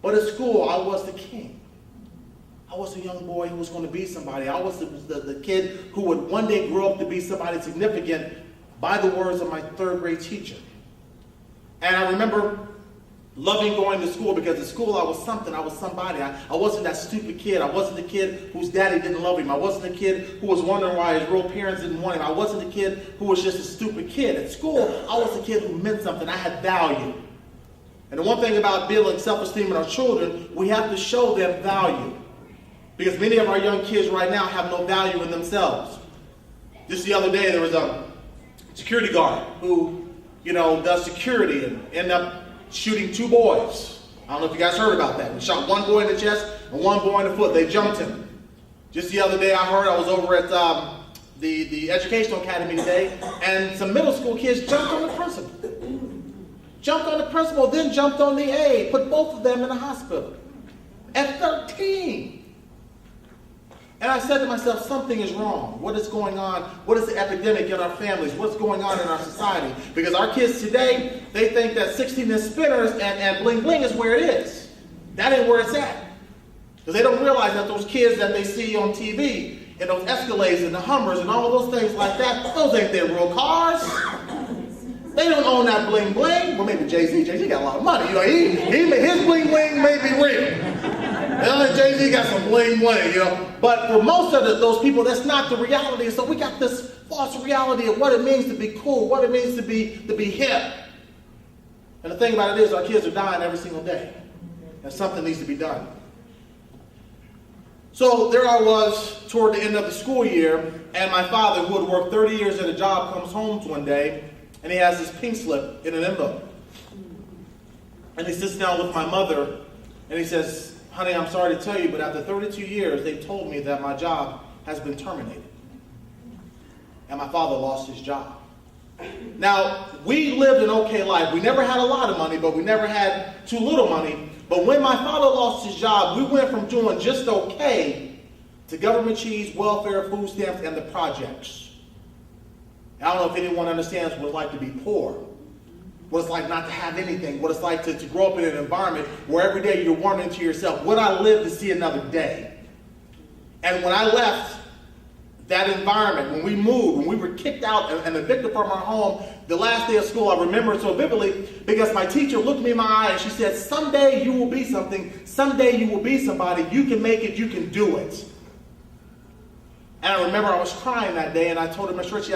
But at school, I was the king. I was a young boy who was going to be somebody. I was the kid who would one day grow up to be somebody significant by the words of my third grade teacher. And I remember loving going to school because at school I was something. I was somebody. I wasn't that stupid kid. I wasn't the kid whose daddy didn't love him. I wasn't the kid who was wondering why his real parents didn't want him. I wasn't the kid who was just a stupid kid. At school, I was the kid who meant something. I had value. And the one thing about building self-esteem in our children, we have to show them value. Because many of our young kids right now have no value in themselves. Just the other day, there was a security guard who, does security and ended up shooting 2 boys. I don't know if you guys heard about that. He shot 1 boy in the chest and 1 boy in the foot. They jumped him. Just the other day, I was over at the Educational Academy today, and some middle school kids jumped on the principal. Jumped on the principal, then jumped on the aide, put both of them in the hospital. At 13. And I said to myself, something is wrong. What is going on? What is the epidemic in our families? What's going on in our society? Because our kids today, they think that 16-inch spinners and bling bling is where it is. That ain't where it's at. Because they don't realize that those kids that they see on TV, and those Escalades and the Hummers and all of those things like that, those ain't their real cars. They don't own that bling bling. Well, maybe Jay-Z. Jay-Z got a lot of money. His bling bling may be real. Jay-Z got some bling bling, But for most of those people, that's not the reality. So we got this false reality of what it means to be cool, what it means to be hip. And the thing about it is, our kids are dying every single day. And something needs to be done. So there I was toward the end of the school year, and my father, who had worked 30 years at a job, comes home one day, and he has this pink slip in an envelope. And he sits down with my mother, and he says, honey, I'm sorry to tell you, but after 32 years, they told me that my job has been terminated. And my father lost his job. Now, we lived an okay life. We never had a lot of money, but we never had too little money. But when my father lost his job, we went from doing just okay to government cheese, welfare, food stamps, and the projects. I don't know if anyone understands what it's like to be poor. What it's like not to have anything. What it's like to grow up in an environment where every day you're wondering to yourself, would I live to see another day? And when I left that environment, when we moved, when we were kicked out and evicted from our home, the last day of school, I remember it so vividly because my teacher looked me in my eye and she said, someday you will be something. Someday you will be somebody. You can make it. You can do it. And I remember I was crying that day and I told her, Miss Richie,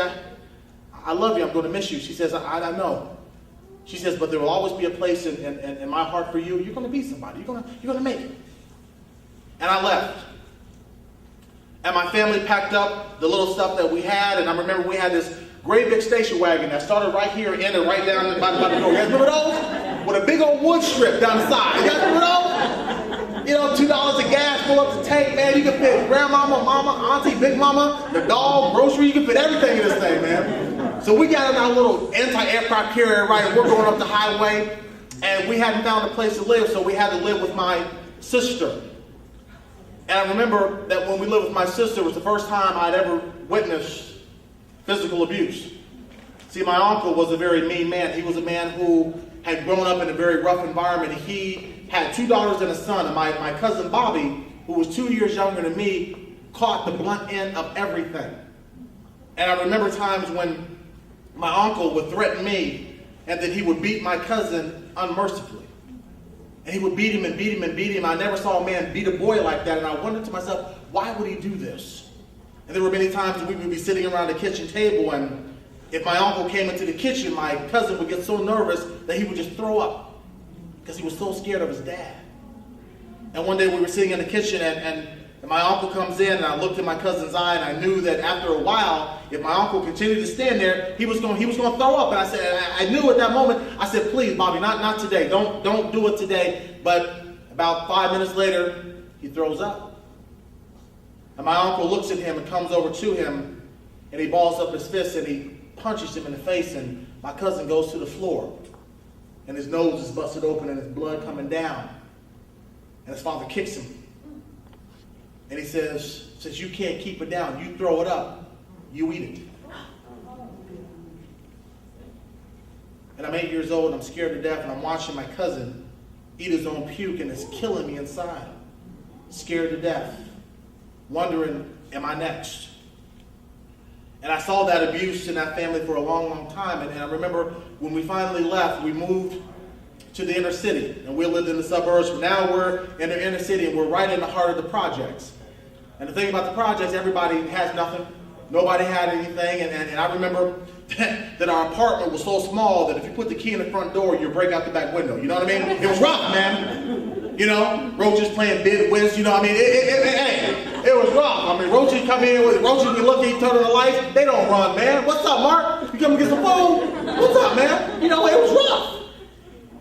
I love you. I'm going to miss you. She says, I know. She says, but there will always be a place in my heart for you. You're going to be somebody. You're going to make it. And I left. And my family packed up the little stuff that we had. And I remember we had this great big station wagon that started right here and ended right down by the door. You guys remember those? With a big old wood strip down the side. You guys remember those? $2 a gas, pull up the tank, man. You can fit grandmama, mama, auntie, big mama, the dog, grocery. You can fit everything in this thing, man. So we got in our little anti-aircraft carrier, right, and we're going up the highway, and we hadn't found a place to live, so we had to live with my sister. And I remember that when we lived with my sister, it was the first time I'd ever witnessed physical abuse. See, my uncle was a very mean man. He was a man who had grown up in a very rough environment. He had 2 daughters and a son, and my cousin Bobby, who was 2 years younger than me, caught the blunt end of everything. And I remember times when my uncle would threaten me and that he would beat my cousin unmercifully. And he would beat him and beat him and beat him. I never saw a man beat a boy like that. And I wondered to myself, why would he do this? And there were many times that we would be sitting around the kitchen table, and if my uncle came into the kitchen, my cousin would get so nervous that he would just throw up because he was so scared of his dad. And one day we were sitting in the kitchen, and my uncle comes in, and I looked in my cousin's eye, and I knew that after a while, if my uncle continued to stand there, he was going to throw up. And I said, I knew at that moment, I said, please, Bobby, not today. Don't do it today. But about 5 minutes later, he throws up. And my uncle looks at him and comes over to him, and he balls up his fist, and he punches him in the face, and my cousin goes to the floor. And his nose is busted open, and his blood coming down. And his father kicks him. And he says, since you can't keep it down, you throw it up, you eat it. And I'm 8 years old, and I'm scared to death, and I'm watching my cousin eat his own puke, and it's killing me inside. Scared to death. Wondering, am I next? And I saw that abuse in that family for a long, long time. And I remember when we finally left, we moved to the inner city. And we lived in the suburbs. Now we're in the inner city, and we're right in the heart of the projects. And the thing about the projects, everybody has nothing. Nobody had anything. And I remember that our apartment was so small that if you put the key in the front door, you'd break out the back window. You know what I mean? It was rough, man. You know, roaches playing bid whist. You know what I mean? It was rough. I mean, roaches come in, roaches be looking, turn on the lights. They don't run, man. What's up, Mark? You come get some food? What's up, man? You know, it was rough.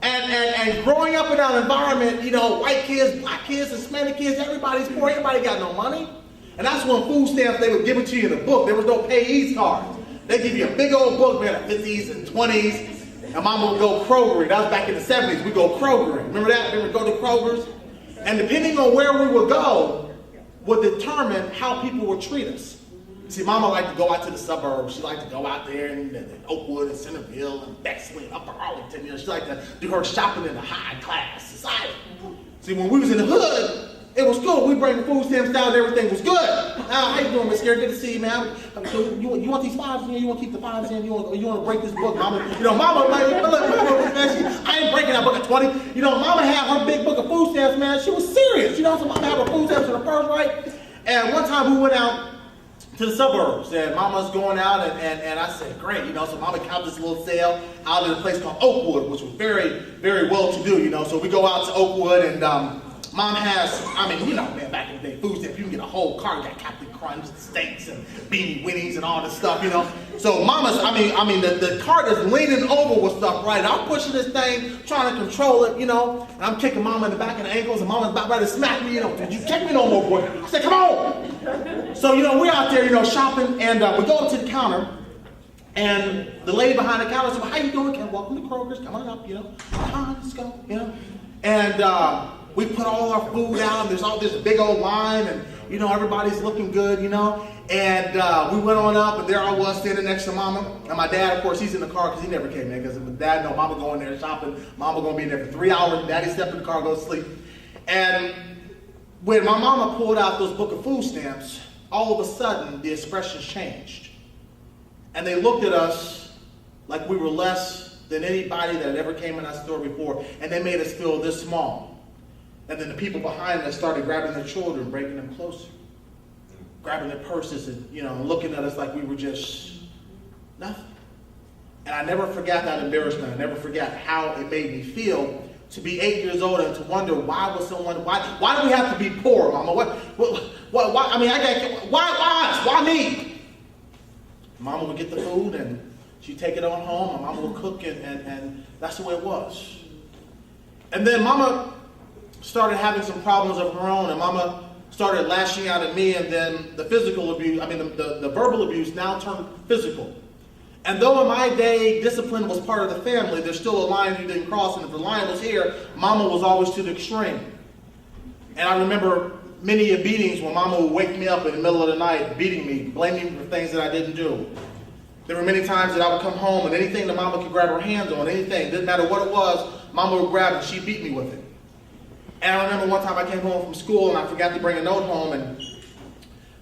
And growing up in that environment, you know, white kids, black kids, Hispanic kids, everybody's poor. Everybody got no money. And that's when food stamps, they would give it to you in a book. There was no payees cards. They give you a big old book, man, of 50s and 20s. And Mama would go Krogering. That was back in the 70s. We'd go Krogering. Remember that? We would go to Kroger's. And depending on where we would go, would determine how people would treat us. See, Mama liked to go out to the suburbs. She liked to go out there in Oakwood and Centerville and Bexley and Upper Arlington. You know, she liked to do her shopping in a high-class society. See, when we was in the hood, it was cool. We bring the food stamps down, everything was good. How you doing, Miss Gary? Good to see you, man. So you want these fives in? You want to keep the fives in? You want to break this book, Mama? You know, Mama, I ain't breaking that book at 20. You know, Mama had her big book of food stamps, man. She was serious. You know, so Mama had her food stamps in the purse, right? And one time we went out to the suburbs, and Mama's going out, and I said, great, you know, so Mama counted this little sale out at a place called Oakwood, which was very, very well-to-do, you know, so we go out to Oakwood, and Mom has, I mean, you know, man, back in the day, food stamps, you can get a whole cart, you got Captain Crunch, steaks, and Beanie Winnies, and all this stuff, you know, so Mama's, the cart is leaning over with stuff, right, I'm pushing this thing, trying to control it, you know, and I'm kicking Mama in the back of the ankles, and Mama's about ready to smack me, you know, did you kick me no more, boy? I said, come on! So, you know, we're out there, you know, shopping, and we go up to the counter, and the lady behind the counter said, well, how you doing? Welcome to Kroger's, come on up, you know, come on, let's go, you know, and we put all our food out, and there's all this big old line, and, you know, everybody's looking good, you know, and we went on up, and there I was standing next to Mama, and my dad, of course, he's in the car, because he never came in, because if my dad know Mama going there shopping, Mama going to be in there for 3 hours, Daddy stepped in the car, go to sleep, and when my Mama pulled out those book of food stamps, all of a sudden, the expressions changed. And they looked at us like we were less than anybody that had ever came in our store before. And they made us feel this small. And then the people behind us started grabbing their children, bringing them closer. Grabbing their purses and, you know, looking at us like we were just nothing. And I never forgot that embarrassment. I never forgot how it made me feel to be 8 years old and to wonder why do we have to be poor, Mama? Why? I mean, why me? Mama would get the food and she'd take it on home, and Mama would cook it, and that's the way it was. And then Mama started having some problems of her own, and Mama started lashing out at me, and then the physical abuse, the verbal abuse now turned physical. And though in my day, discipline was part of the family, there's still a line you didn't cross, and if the line was here, Mama was always to the extreme. And I remember many beatings when Mama would wake me up in the middle of the night, beating me, blaming me for things that I didn't do. There were many times that I would come home, and anything that Mama could grab her hands on, anything, didn't matter what it was, Mama would grab it, and she'd beat me with it. And I remember one time I came home from school, and I forgot to bring a note home, and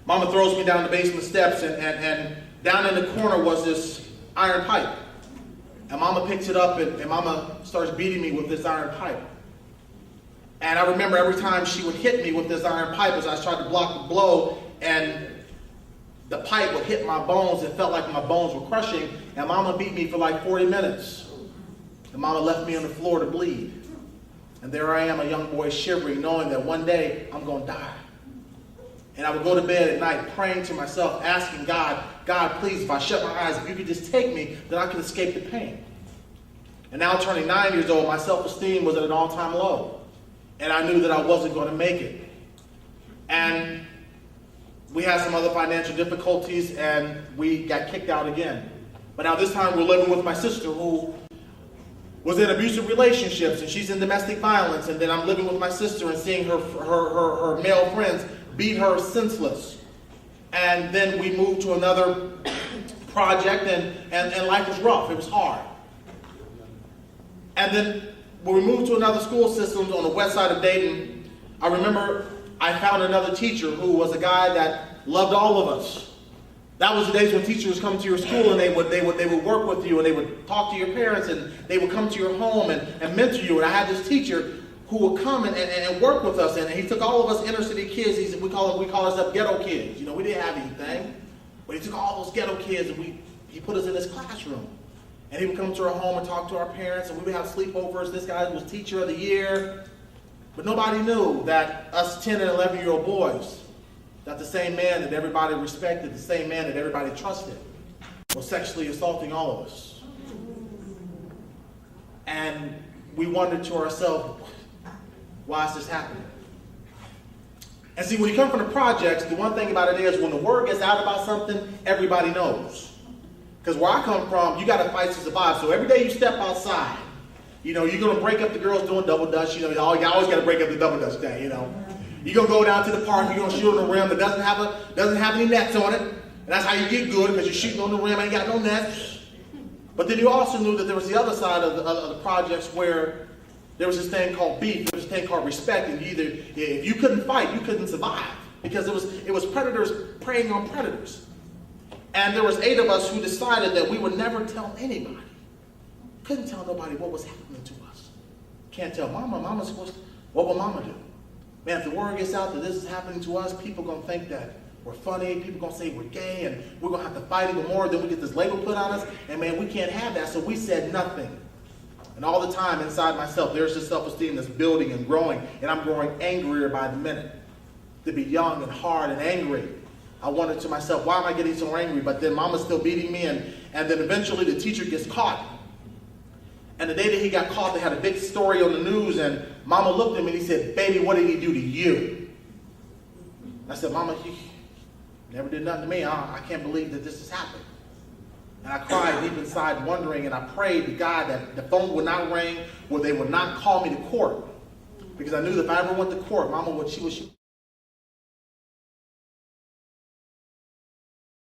Mama throws me down the basement steps, and down in the corner was this iron pipe. And Mama picks it up, and Mama starts beating me with this iron pipe. And I remember every time she would hit me with this iron pipe as I tried to block the blow, and the pipe would hit my bones. It felt like my bones were crushing, and Mama beat me for like 40 minutes. And Mama left me on the floor to bleed. And there I am, a young boy, shivering, knowing that one day I'm going to die. And I would go to bed at night praying to myself, asking God, God, please, if I shut my eyes, if you could just take me, then I could escape the pain. And now turning 9 years old, my self-esteem was at an all-time low. And I knew that I wasn't going to make it. And we had some other financial difficulties, and we got kicked out again. But now this time we're living with my sister, who was in abusive relationships, and she's in domestic violence. And then I'm living with my sister and seeing her male friends beat her senseless. And then we moved to another project, and life was rough. It was hard. And then when we moved to another school system on the west side of Dayton, I remember I found another teacher who was a guy that loved all of us. That was the days when teachers would come to your school and they would work with you and they would talk to your parents and they would come to your home and mentor you. And I had this teacher who would come and work with us, and he took all of us inner city kids. We call ourselves ghetto kids. You know, we didn't have anything, but he took all those ghetto kids and he put us in his classroom. And he would come to our home and talk to our parents, and we would have sleepovers. This guy was teacher of the year. But nobody knew that us 10 and 11-year-old boys, that the same man that everybody respected, the same man that everybody trusted, was sexually assaulting all of us. And we wondered to ourselves, why is this happening? And see, when you come from the projects, the one thing about it is when the word gets out about something, everybody knows. Because where I come from, you got to fight to survive. So every day you step outside, you know, you're going to break up the girls doing double dutch. You know, you always got to break up the double dutch day, you know. You're going to go down to the park, you're going to shoot on the rim that doesn't have any nets on it. And that's how you get good, because you're shooting on the rim, ain't got no nets. But then you also knew that there was the other side of the projects where there was this thing called beef, there was this thing called respect, and if you couldn't fight, you couldn't survive. Because it was predators preying on predators. And there was 8 of us who decided that we would never tell anybody. Couldn't tell nobody what was happening to us. Can't tell Mama. Mama's supposed to, what will Mama do? Man, if the word gets out that this is happening to us, people are going to think that we're funny. People are going to say we're gay, and we're going to have to fight even more. Then we get this label put on us, and man, we can't have that. So we said nothing. And all the time inside myself, there's this self-esteem that's building and growing, and I'm growing angrier by the minute. To be young and hard and angry. I wondered to myself, why am I getting so angry? But then Mama's still beating me, and then eventually the teacher gets caught. And the day that he got caught, they had a big story on the news, and Mama looked at me and he said, baby, what did he do to you? I said, Mama, he never did nothing to me. I can't believe that this has happened. And I cried deep inside, wondering, and I prayed to God that the phone would not ring, or they would not call me to court. Because I knew that if I ever went to court, Mama would, she